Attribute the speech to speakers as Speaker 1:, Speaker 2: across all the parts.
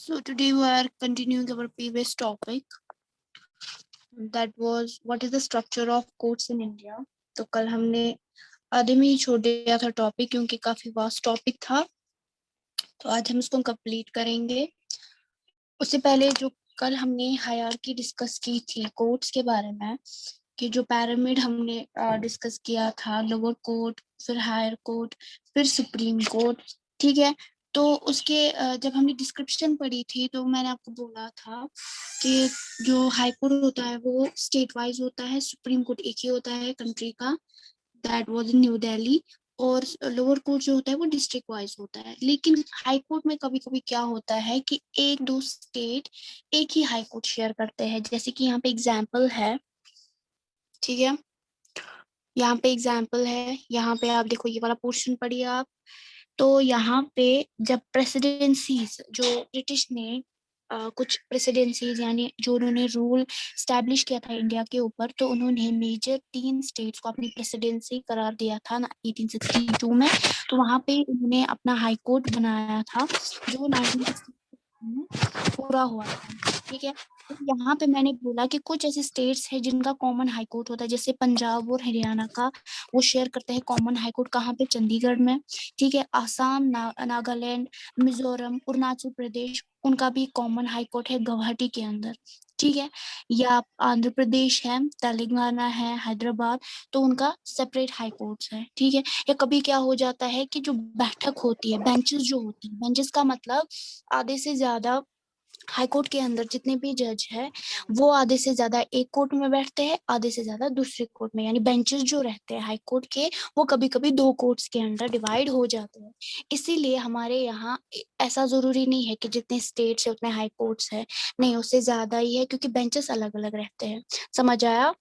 Speaker 1: So today we are continuing our previous topic, that was what is the structure of courts in India. तो कल हमने आधे में ही छोड़ दिया था टॉपिक क्योंकि काफी वास्ट टॉपिक था, तो आज हम इसको कंप्लीट करेंगे। उससे पहले जो कल हमने हायरार्की डिस्कस की थी कोर्ट्स के बारे में, कि जो पिरामिड हमने डिस्कस किया था, लोअर कोर्ट, फिर हायर कोर्ट, फिर सुप्रीम कोर्ट, ठीक है। तो उसके जब हमने डिस्क्रिप्शन पढ़ी थी तो मैंने आपको बोला था कि जो हाई कोर्ट होता है वो स्टेट वाइज होता है, सुप्रीम कोर्ट एक ही होता है कंट्री का, that was in new Delhi, और लोअर कोर्ट जो होता है वो डिस्ट्रिक्ट वाइज होता है। लेकिन हाई कोर्ट में कभी कभी क्या होता है कि एक दो स्टेट एक ही हाई कोर्ट शेयर करते हैं, जैसे कि यहाँ पे एग्जाम्पल है, ठीक है। यहाँ पे एग्जाम्पल है, यहाँ पे आप देखो, ये वाला पोर्शन पढ़िए आप। तो यहाँ पे जब प्रेसिडेंसीज जो ब्रिटिश ने कुछ प्रेसिडेंसीज यानी जो उन्होंने रूल स्टैब्लिश किया था इंडिया के ऊपर, तो उन्होंने मेजर 3 स्टेट्स को अपनी प्रेसिडेंसी करार दिया था ना 1862 में। तो वहां पे उन्होंने अपना हाई कोर्ट बनाया था जो 1962 में पूरा हुआ था, ठीक है। तो यहाँ पे मैंने बोला कि कुछ ऐसे स्टेट्स हैं जिनका कॉमन हाई कोर्ट होता है, जैसे पंजाब और हरियाणा का वो शेयर करते हैं कॉमन हाई कोर्ट, कहाँ पे, चंडीगढ़ में, ठीक है। आसाम, नागालैंड, मिजोरम, अरुणाचल प्रदेश, उनका भी कॉमन हाई कोर्ट है गुवाहाटी के अंदर, ठीक है। या आंध्र प्रदेश है, तेलंगाना है, हैदराबाद, तो उनका सेपरेट हाई कोर्ट्स है, ठीक है। या कभी क्या हो जाता है कि जो बैठक होती है, बेंचेस जो होती है, बेंचेस का मतलब आधे से ज्यादा हाई कोर्ट के अंदर जितने भी जज है वो आधे से ज्यादा एक कोर्ट में बैठते हैं, आधे से ज्यादा दूसरे कोर्ट में, यानी बेंचेस जो रहते हैं हाई कोर्ट के वो कभी कभी 2 कोर्ट्स के अंदर डिवाइड हो जाते हैं। इसीलिए हमारे यहाँ ऐसा जरूरी नहीं है कि जितने स्टेट्स है उतने हाई कोर्ट्स है, नहीं, उससे ज्यादा ही है, क्योंकि बेंचेस अलग अलग रहते हैं। समझ आया?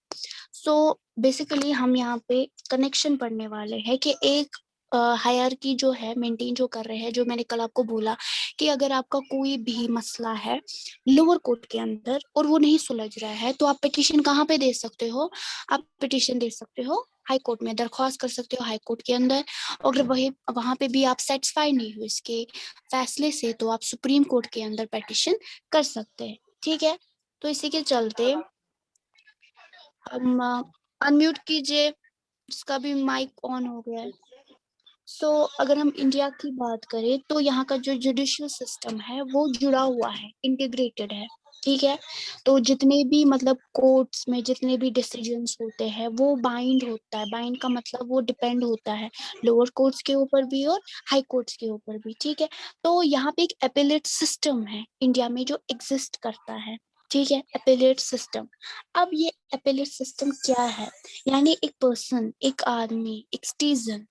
Speaker 1: सो बेसिकली हम यहाँ पे कनेक्शन पढ़ने वाले हैं कि एक हायरार्की जो है मेंटेन जो कर रहे हैं, जो मैंने कल आपको बोला कि अगर आपका कोई भी मसला है लोअर कोर्ट के अंदर और वो नहीं सुलझ रहा है, तो आप पिटीशन कहाँ पे दे सकते हो? आप पिटीशन दे सकते हो हाई कोर्ट में, दरख्वास्त कर सकते हो हाई कोर्ट के अंदर। और अगर वही वहां पे भी आप सेटिस्फाई नहीं हो इसके फैसले से, तो आप सुप्रीम कोर्ट के अंदर पिटीशन कर सकते हैं, ठीक है। तो इसी के चलते हम अनम्यूट कीजिए, जिसका भी माइक ऑन हो गया है। सो अगर हम इंडिया की बात करें तो यहाँ का जो जुडिशियल सिस्टम है वो जुड़ा हुआ है, इंटीग्रेटेड है, ठीक है। तो जितने भी मतलब कोर्ट्स में जितने भी डिसीजंस होते हैं वो बाइंड होता है, बाइंड का मतलब वो डिपेंड होता है लोअर कोर्ट्स के ऊपर भी और हाई कोर्ट्स के ऊपर भी, ठीक है। तो यहाँ पे एक एपेलेट सिस्टम है इंडिया में जो एग्जिस्ट करता है, ठीक है, एपेलेट सिस्टम। अब ये एपेलेट सिस्टम क्या है? यानी एक पर्सन, एक आदमी, एक सिटीजन,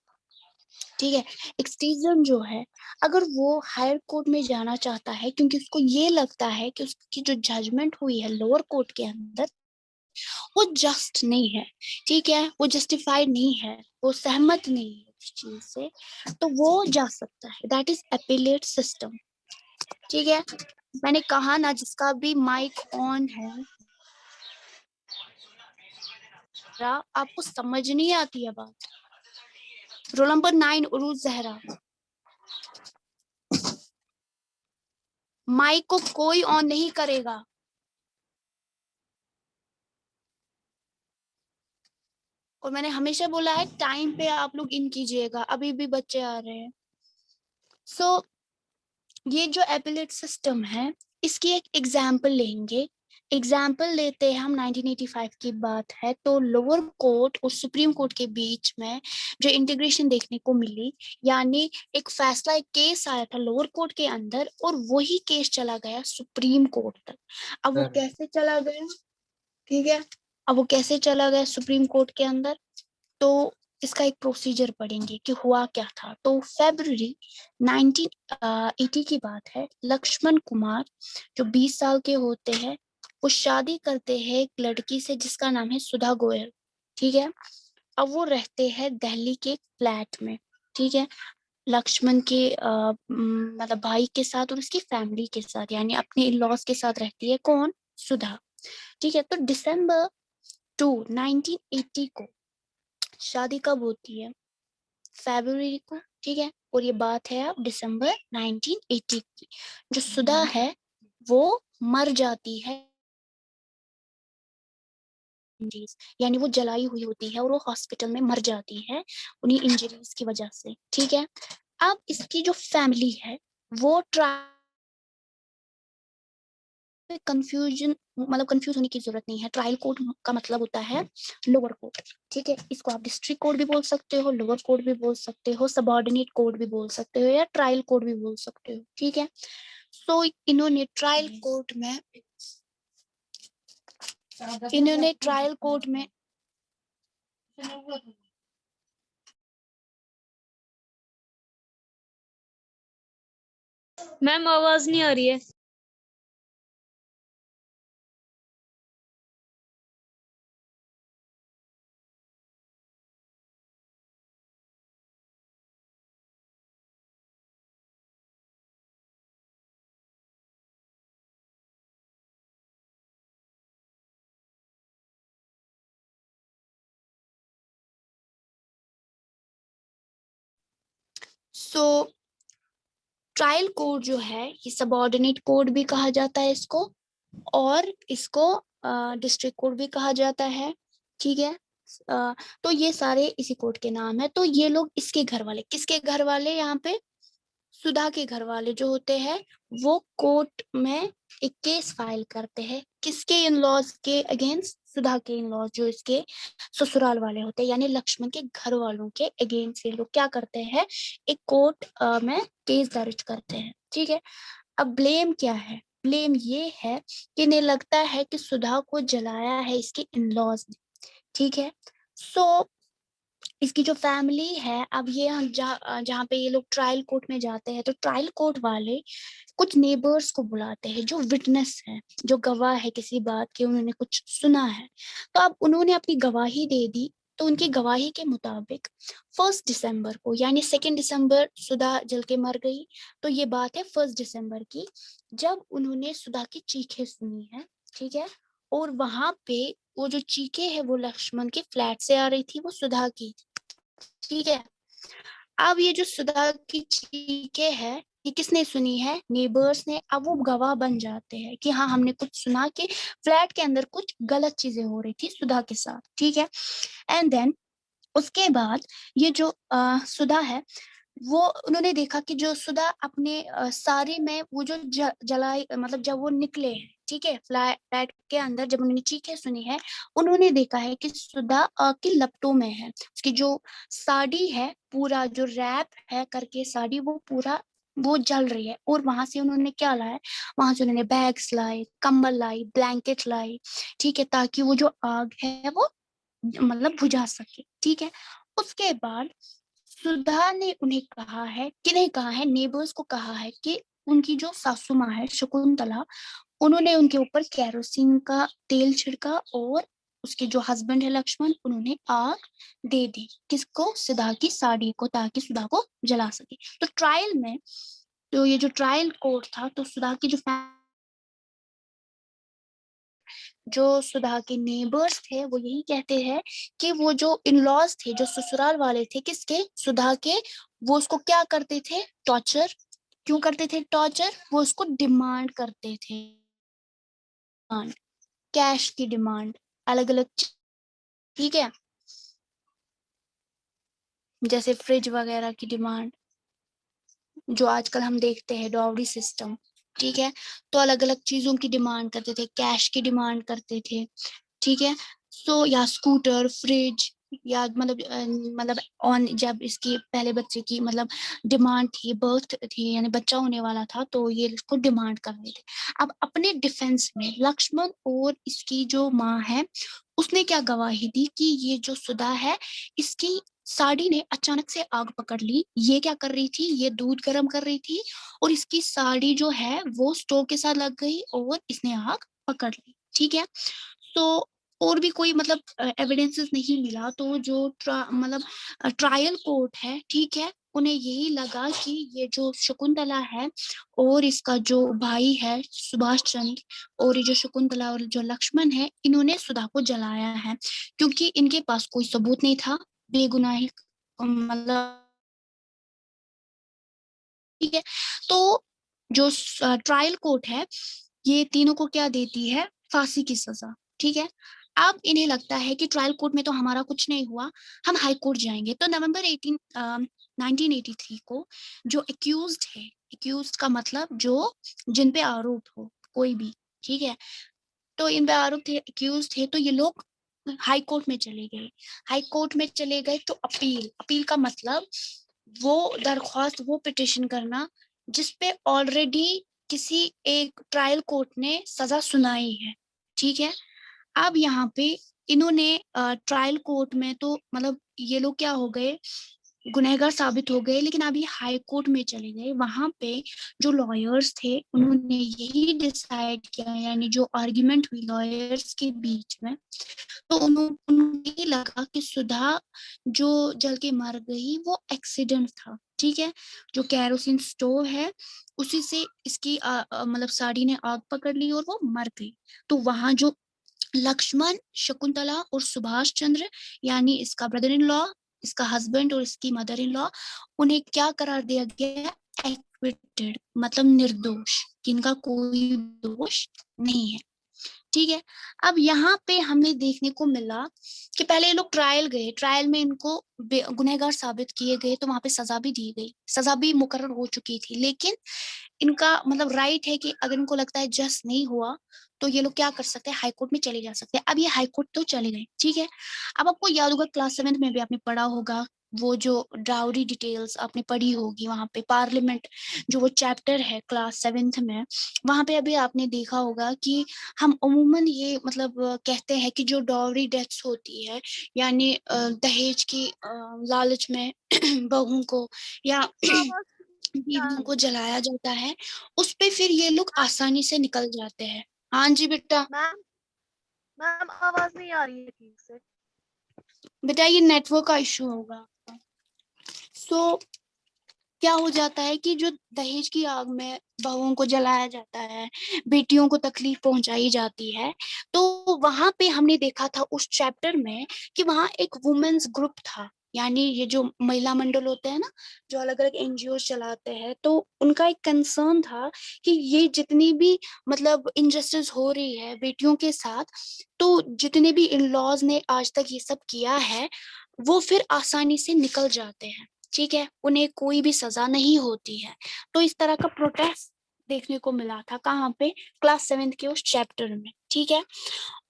Speaker 1: ठीक है, एक सिटीजन जो है, अगर वो हायर कोर्ट में जाना चाहता है क्योंकि उसको ये लगता है कि उसकी जो जजमेंट हुई है लोअर कोर्ट के अंदर वो जस्ट नहीं है, ठीक है, वो जस्टिफाइड नहीं है, वो सहमत नहीं है उस चीज से, तो वो जा सकता है, दैट इज अपीलेट सिस्टम, ठीक है। मैंने कहा ना, जिसका भी माइक ऑन है, आपको समझ नहीं आती है बात। रोल नंबर 9 उरूज जहरा, माइक को कोई ऑन नहीं करेगा। और मैंने हमेशा बोला है टाइम पे आप लोग इन कीजिएगा, अभी भी बच्चे आ रहे हैं। सो ये जो एपिलेट सिस्टम है इसकी एक एग्जाम्पल लेंगे। एग्जाम्पल लेते हैं हम 1985 की बात है, तो लोअर कोर्ट और सुप्रीम कोर्ट के बीच में जो इंटीग्रेशन देखने को मिली, यानी एक फैसला, एक केस आया था लोअर कोर्ट के अंदर और वही केस चला गया सुप्रीम कोर्ट तक। अब वो कैसे चला गया, ठीक है, अब वो कैसे चला गया सुप्रीम कोर्ट के अंदर, तो इसका एक प्रोसीजर पढ़ेंगे कि हुआ क्या था। तो फरवरी 1980 की बात है, लक्ष्मण कुमार जो 20 साल के होते हैं वो शादी करते हैं एक लड़की से जिसका नाम है सुधा गोयल, ठीक है। अब वो रहते हैं दिल्ली के फ्लैट में, ठीक है, लक्ष्मण के मतलब भाई के साथ और उसकी फैमिली के साथ, यानी अपने इन लॉज के साथ रहती है कौन, सुधा, ठीक है। तो दिसंबर 2 1980 को शादी कब होती है, फरवरी को, ठीक है। और ये बात है अब दिसंबर 1980 की। जो सुधा है वो मर जाती है, यानी वो जलाई हुई होती है और वो हॉस्पिटल में मर जाती है उन्हीं इंजरीज की वजह से। ठीक है, अब इसकी जो फैमिली है वो कंफ्यूजन, मतलब कंफ्यूज होने की जरूरत नहीं है। ट्रायल कोर्ट का मतलब होता है लोअर कोर्ट। ठीक है, इसको आप डिस्ट्रिक्ट कोर्ट भी बोल सकते हो, लोअर कोर्ट भी बोल सकते हो, सबऑर्डिनेट कोर्ट भी बोल सकते हो, या ट्रायल कोर्ट भी बोल सकते हो। ठीक है, सो इन्होंने ट्रायल कोर्ट में
Speaker 2: मैम आवाज नहीं आ रही है।
Speaker 1: सो ट्रायल कोर्ट जो है ये सबऑर्डिनेट कोर्ट भी कहा जाता है इसको, और इसको डिस्ट्रिक्ट कोर्ट भी कहा जाता है। ठीक है, तो ये सारे इसी कोर्ट के नाम है। तो ये लोग इसके घर वाले, किसके घर वाले, यहाँ पे सुधा के घर वाले जो होते हैं वो कोर्ट में एक केस फाइल करते हैं। किसके इन लॉज के अगेंस्ट? सुधा के इन लॉज, जो इसके ससुराल वाले होते हैं, यानी लक्ष्मण के घर वालों के अगेंस्ट ये लोग क्या करते हैं, एक कोर्ट में केस दर्ज करते हैं। ठीक है, अब ब्लेम क्या है? ब्लेम ये है कि इन्हें लगता है कि सुधा को जलाया है इसके इन लॉज ने। ठीक है, सो इसकी जो फैमिली है, अब ये हम जहाँ पे ये लोग ट्रायल कोर्ट में जाते हैं, तो ट्रायल कोर्ट वाले कुछ नेबर्स को बुलाते हैं जो विटनेस है, जो गवाह है किसी बात के, उन्होंने कुछ सुना है। तो अब उन्होंने अपनी गवाही दे दी। तो उनकी गवाही के मुताबिक 1 दिसंबर को, यानी 2 दिसंबर सुधा जल के मर गई, तो ये बात है 1 दिसंबर की, जब उन्होंने सुधा की चीखें सुनी है। ठीक है, और वहां पे वो जो चीखें है वो लक्ष्मण के फ्लैट से आ रही थी, वो सुधा की। ठीक है, अब ये जो सुधा की चीखें है ये किसने सुनी है? नेबर्स ने। अब वो गवाह बन जाते हैं कि हाँ हमने कुछ सुना कि फ्लैट के अंदर कुछ गलत चीजें हो रही थी सुधा के साथ। ठीक है, एंड देन उसके बाद ये जो सुधा है, वो उन्होंने देखा कि जो सुधा अपने साड़ी में वो जो जलाई, मतलब जब वो निकले हैं, ठीक है, फ्लैट के अंदर जब उन्होंने चीखें सुनी है, उन्होंने देखा है कि सुधा की लपटों में है। उसकी जो साड़ी है, पूरा जो रैप है करके साड़ी, वो पूरा वो जल रही है। और वहां से उन्होंने क्या लाया? वहां से उन्होंने बैग्स लाए, कंबल लाई, ब्लैंकेट लाई। ठीक है, ताकि वो जो आग है वो मतलब बुझा सके। ठीक है, उसके बाद सुधा ने उन्हें कहा है, किन्हें कहा है? नेबर्स को कहा है कि उनकी जो सासू माँ है शकुंतला, उन्होंने उनके ऊपर केरोसिन का तेल छिड़का, और उसके जो हस्बैंड है लक्ष्मण, उन्होंने आग दे दी। किसको? सुधा की साड़ी को, ताकि सुधा को जला सके। तो ट्रायल में, तो ये जो ट्रायल कोर्ट था, तो सुधा की जो सुधा के नेबर्स थे वो यही कहते हैं कि वो जो इन लॉज थे, जो ससुराल वाले थे किसके? सुधा के, वो उसको क्या करते थे? टॉर्चर। क्यों करते थे टॉर्चर? वो उसको डिमांड करते थे, कैश की डिमांड, अलग अलग। ठीक है, जैसे फ्रिज वगैरह की डिमांड, जो आजकल हम देखते हैं डाउरी सिस्टम। ठीक है, तो अलग अलग चीजों की डिमांड करते थे, कैश की डिमांड करते थे। ठीक है, सो या स्कूटर, फ्रिज, या मतलब ऑन, जब इसकी पहले बच्चे की मतलब डिमांड थी, बर्थ थी, यानी बच्चा होने वाला था, तो ये इसको डिमांड कर रहे थे। अब अपने डिफेंस में लक्ष्मण और इसकी जो माँ है, उसने क्या गवाही दी कि ये जो सुधा है, इसकी साड़ी ने अचानक से आग पकड़ ली। ये क्या कर रही थी? ये दूध गर्म कर रही थी, और इसकी साड़ी जो है वो स्टोव के साथ लग गई और इसने आग पकड़ ली। ठीक है, तो और भी कोई मतलब एविडेंसेस नहीं मिला। तो जो मतलब ट्रायल कोर्ट है, ठीक है, उन्हें यही लगा कि ये जो शकुंतला है और इसका जो भाई है सुभाष चंद्र, और ये जो शकुंतला और जो लक्ष्मण है, इन्होंने सुधा को जलाया है, क्योंकि इनके पास कोई सबूत नहीं था बेगुनाही, मतलब। ठीक है, तो जो ट्रायल कोर्ट है ये तीनों को क्या देती है, फांसी की सजा। ठीक है, अब इन्हें लगता है कि ट्रायल कोर्ट में तो हमारा कुछ नहीं हुआ, हम हाई कोर्ट जाएंगे। तो नवंबर 1983 को जो एक्यूज्ड है, एक्यूज्ड का मतलब जो जिन पे आरोप हो कोई भी, ठीक है, तो इन पे आरोप थे, एक्यूज थे, तो ये लोग हाई कोर्ट में चले गए। हाई कोर्ट में चले गए तो अपील, अपील का मतलब वो दरख्वास्त, वो पिटिशन करना जिसपे ऑलरेडी किसी एक ट्रायल कोर्ट ने सजा सुनाई है। ठीक है, अब यहाँ पे इन्होंने ट्रायल कोर्ट में तो मतलब ये लोग क्या हो गए, गुनहगार साबित हो गए, लेकिन अभी हाई कोर्ट में चले गए। वहां पे जो लॉयर्स थे उन्होंने यही डिसाइड किया, यानी जो आर्ग्यूमेंट हुई लॉयर्स के बीच में, तो उन्होंने ये लगा कि सुधा जो जल के मर गई वो एक्सीडेंट था। ठीक है, जो कैरोसिन स्टोव है उसी से इसकी मतलब साड़ी ने आग पकड़ ली और वो मर गई। तो वहां जो लक्ष्मण, शकुंतला और सुभाष चंद्र, यानी इसका ब्रदर इन लॉ, इसका हस्बैंड और इसकी मदर इन लॉ, उन्हें क्या करार दिया गया, एक्विटेड, मतलब निर्दोष, इनका कोई दोष नहीं है। ठीक है, अब यहाँ पे हमें देखने को मिला कि पहले ये लोग ट्रायल गए, ट्रायल में इनको गुनहगार साबित किए गए, तो वहां पे सजा भी दी गई, सजा भी मुकर्रर हो चुकी थी। लेकिन इनका मतलब राइट है कि अगर इनको लगता है जस्ट नहीं हुआ तो ये लोग क्या कर सकते हैं, हाईकोर्ट में चले जा सकते हैं। अब ये हाईकोर्ट तो चले गए। ठीक है, अब आपको याद होगा क्लास 7th में भी आपने पढ़ा होगा, वो जो डाउरी डिटेल्स आपने पढ़ी होगी, वहां पे पार्लियामेंट जो वो चैप्टर है क्लास 7th में, वहां पे अभी आपने देखा होगा कि हम अमूमन ये मतलब कहते हैं कि जो डाउरी डेथ्स होती है, यानी दहेज की लालच में बहू को या बीवियों को जलाया जाता है, उस पे फिर ये लोग आसानी से निकल जाते हैं। हाँ जी बेटा।
Speaker 2: मैम मैम आवाज नहीं आ रही है ठीक से।
Speaker 1: बेटा ये नेटवर्क का इशू होगा आपका। सो क्या हो जाता है कि जो दहेज की आग में बहुओं को जलाया जाता है, बेटियों को तकलीफ पहुंचाई जाती है, तो वहां पे हमने देखा था उस चैप्टर में कि वहां एक वुमेन्स ग्रुप था, यानी ये जो महिला मंडल होते हैं ना, जो अलग अलग एनजीओ चलाते हैं, तो उनका एक कंसर्न था कि ये जितनी भी मतलब इनजस्टिस हो रही है बेटियों के साथ, तो जितने भी इन लॉज ने आज तक ये सब किया है वो फिर आसानी से निकल जाते हैं। ठीक है, उन्हें कोई भी सजा नहीं होती है। तो इस तरह का प्रोटेस्ट देखने को मिला था, कहाँ पे, क्लास 7th के उस चैप्टर में। ठीक है,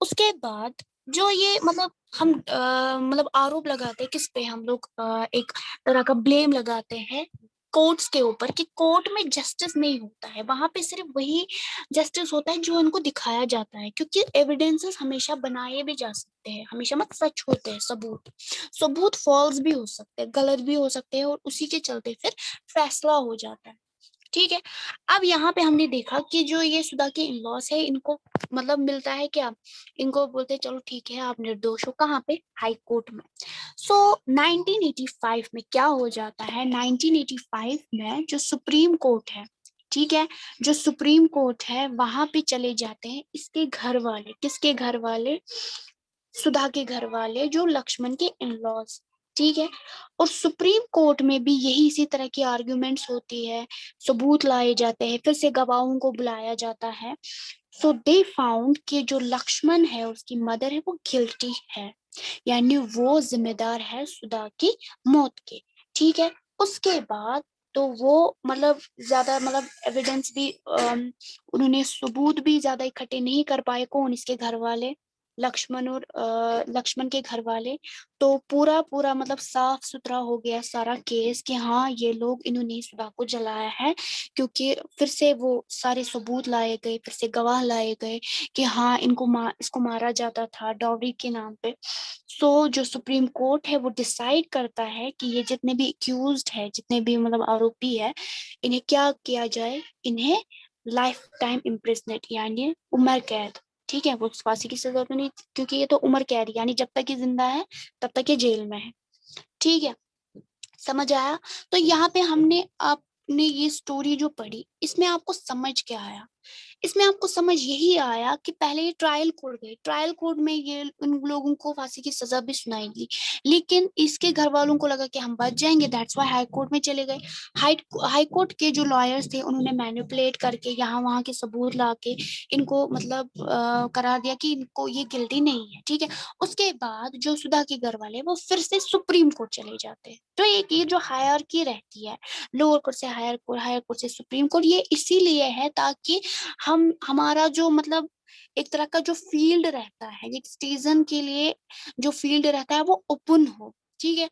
Speaker 1: उसके बाद जो ये मतलब हम मतलब आरोप लगाते हैं किस पे, हम लोग एक तरह का ब्लेम लगाते हैं कोर्ट्स के ऊपर कि कोर्ट में जस्टिस नहीं होता है, वहां पे सिर्फ वही जस्टिस होता है जो उनको दिखाया जाता है, क्योंकि एविडेंसेस हमेशा बनाए भी जा सकते हैं, हमेशा मत सच होते हैं सबूत, सबूत फॉल्स भी हो सकते हैं, गलत भी हो सकते हैं, और उसी के चलते फिर फैसला हो जाता है। ठीक है, अब यहाँ पे हमने देखा कि जो ये सुधा के इन-लॉज है, इनको मतलब मिलता है क्या, इनको बोलते हैं चलो ठीक है आप निर्दोष हो, कहाँ पे, हाई कोर्ट में। सो 1985 में क्या हो जाता है, 1985 में जो सुप्रीम कोर्ट है, ठीक है, जो सुप्रीम कोर्ट है वहां पे चले जाते हैं इसके घर वाले, किसके घर वाले, सुधा के घर वाले, जो लक्ष्मण के इन-लॉज। ठीक है, और सुप्रीम कोर्ट में भी यही इसी तरह की आर्ग्यूमेंट्स होती है, सबूत लाए जाते हैं, फिर से गवाहों को बुलाया जाता है। सो दे फाउंड कि जो लक्ष्मण है उसकी मदर है वो गिल्टी है, यानी वो जिम्मेदार है सुधा की मौत के। ठीक है, उसके बाद तो वो मतलब ज्यादा मतलब एविडेंस भी उन्होंने सबूत भी ज्यादा इकट्ठे नहीं कर पाए, कौन, इसके घर वाले, लक्ष्मण और लक्ष्मण के घर वाले। तो पूरा पूरा मतलब साफ सुथरा हो गया सारा केस कि हाँ ये लोग, इन्होंने सुधा को जलाया है, क्योंकि फिर से वो सारे सबूत लाए गए, फिर से गवाह लाए गए कि हाँ इसको मारा जाता था डाउरी के नाम पे। सो जो सुप्रीम कोर्ट है वो डिसाइड करता है कि ये जितने भी एक्यूज्ड है, जितने भी मतलब आरोपी है, इन्हें क्या किया जाए, इन्हें लाइफ टाइम इम्प्रिजनमेंट, यानी उम्र कैद। ठीक है, वो फांसी की सजा तो नहीं, क्योंकि ये तो उम्र कैद, यानी जब तक ये जिंदा है तब तक ये जेल में है। ठीक है, समझ आया। तो यहाँ पे हमने आपने ये स्टोरी जो पढ़ी, इसमें आपको समझ क्या आया, इसमें आपको समझ यही आया कि पहले ये ट्रायल कोर्ट गए, ट्रायल कोर्ट में ये उन लोगों को फांसी की सजा भी सुनाई दी, लेकिन इसके घर वालों को लगा कि हम बच जाएंगे, दैट्स व्हाई हाई कोर्ट में चले गए। हाई कोर्ट के जो लॉयर्स थे उन्होंने मैनिपुलेट करके यहाँ वहाँ के सबूत ला के इनको मतलब करार दिया कि इनको ये गिल्टी नहीं है, ठीक है। उसके बाद जो सुधा के घर वाले वो फिर से सुप्रीम कोर्ट चले जाते हैं। तो एक ये जो हायरार्की रहती है, लोअर कोर्ट से हायर कोर्ट से सुप्रीम कोर्ट, ये इसीलिए है ताकि हम हमारा जो मतलब एक तरह का जो फील्ड रहता है, एक सिटीजन के लिए जो फील्ड रहता है वो ओपन हो, ठीक है।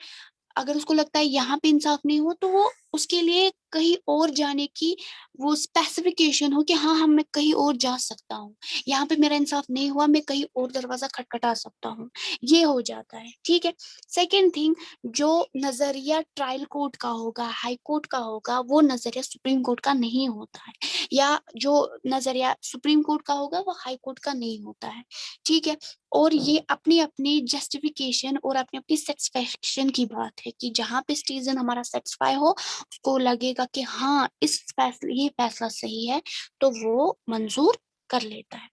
Speaker 1: अगर उसको लगता है यहाँ पे इंसाफ नहीं हो तो वो उसके लिए कहीं और जाने की वो स्पेसिफिकेशन हो कि हाँ हम मैं कहीं और जा सकता हूँ, यहाँ पे मेरा इंसाफ नहीं हुआ, मैं कहीं और दरवाजा खटखटा सकता हूँ, ये हो जाता है, ठीक है। सेकेंड थिंग, जो नजरिया ट्रायल कोर्ट का होगा, हाई कोर्ट का होगा, वो नजरिया सुप्रीम कोर्ट का नहीं होता है, या जो नजरिया सुप्रीम कोर्ट का होगा वो हाई कोर्ट का नहीं होता है, ठीक है। और ये अपनी अपनी जस्टिफिकेशन और अपनी अपनी सेटिस्फेक्शन की बात है कि जहाँ पे सिटीजन हमारा सेटिस्फाई हो, उसको लगेगा कि हाँ इस फैसले ये फैसला सही है, तो वो मंजूर कर लेता है।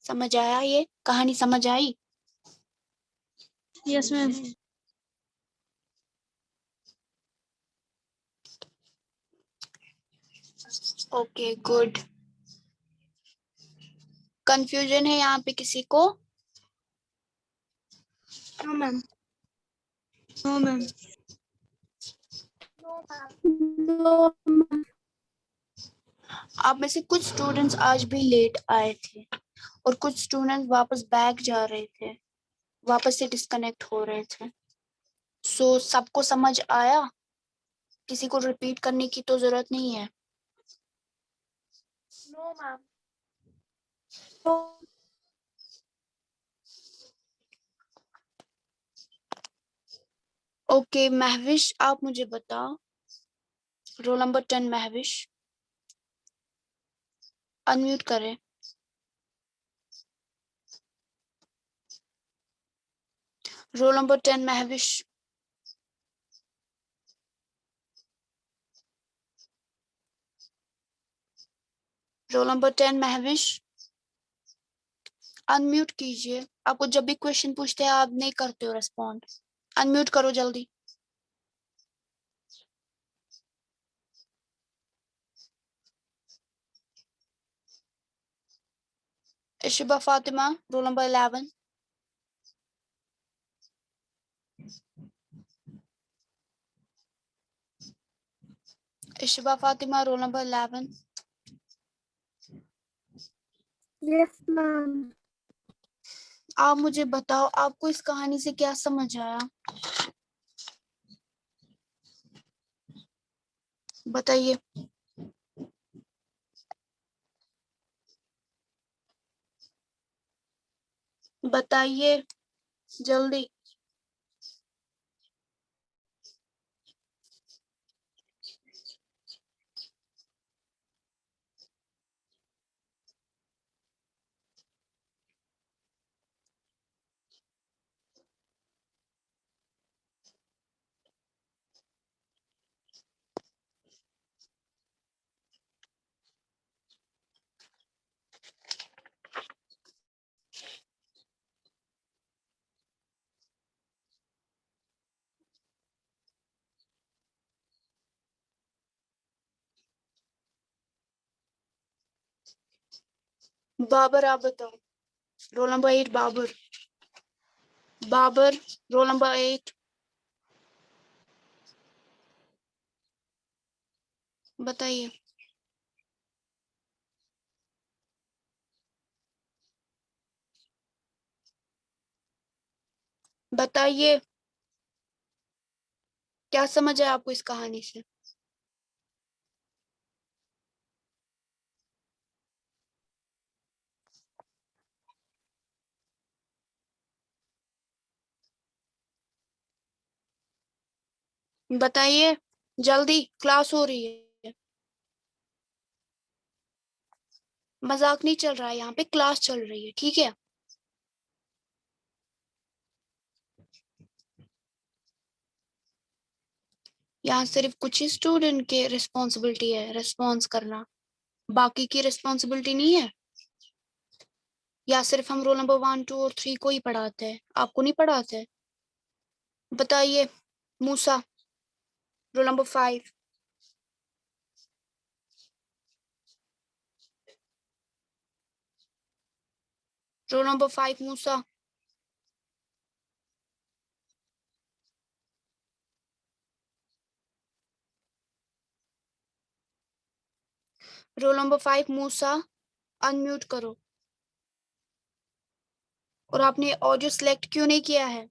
Speaker 1: समझ आया? ये कहानी समझ आई?
Speaker 3: Yes ma'am.
Speaker 1: Okay good. Confusion है यहाँ पे किसी को?
Speaker 3: No ma'am. No ma'am.
Speaker 2: No ma'am.
Speaker 1: आप में से कुछ स्टूडेंट्स आज भी लेट आए थे और कुछ स्टूडेंट्स वापस बैक जा रहे थे, वापस से डिस्कनेक्ट हो रहे थे। सो सबको समझ आया? किसी को रिपीट करने की तो जरूरत नहीं है।
Speaker 2: No ma'am.
Speaker 1: ओके महविश, आप मुझे बताओ, रोल नंबर 10 महविश, अनम्यूट करें। Roll number 10 Mahvish, roll number 10 Mahvish, unmute कीजिए। आपको जब भी क्वेश्चन पूछते हैं आप नहीं करते हो रेस्पॉन्ड, अनम्यूट करो जल्दी। Ishiba Fatima, roll number 11। Ishiba Fatima, roll number 11।
Speaker 2: Yes ma'am.
Speaker 1: आप मुझे बताओ आपको इस कहानी से क्या समझ आया? बताइए। बताइए जल्दी। बाबर, आप बताओ। Roll number 8 Babar. Babar, roll number 8। बताइए। बताइए क्या समझ आया आपको इस कहानी से? बताइए जल्दी, क्लास हो रही है। मजाक नहीं चल रहा है, यहाँ पे क्लास चल रही है, ठीक है। यहाँ सिर्फ कुछ ही स्टूडेंट के रिस्पॉन्सिबिलिटी है रिस्पॉन्स करना, बाकी की रिस्पॉन्सिबिलिटी नहीं है। या सिर्फ हम रोल नंबर 1, 2 और 3 को ही पढ़ाते हैं? आपको नहीं पढ़ाते हैं? बताइए मूसा, रोल नंबर 5। रोल नंबर 5 मूसा। रोल नंबर 5 मूसा, अनम्यूट करो। और आपने ऑडियो सिलेक्ट क्यों नहीं किया है?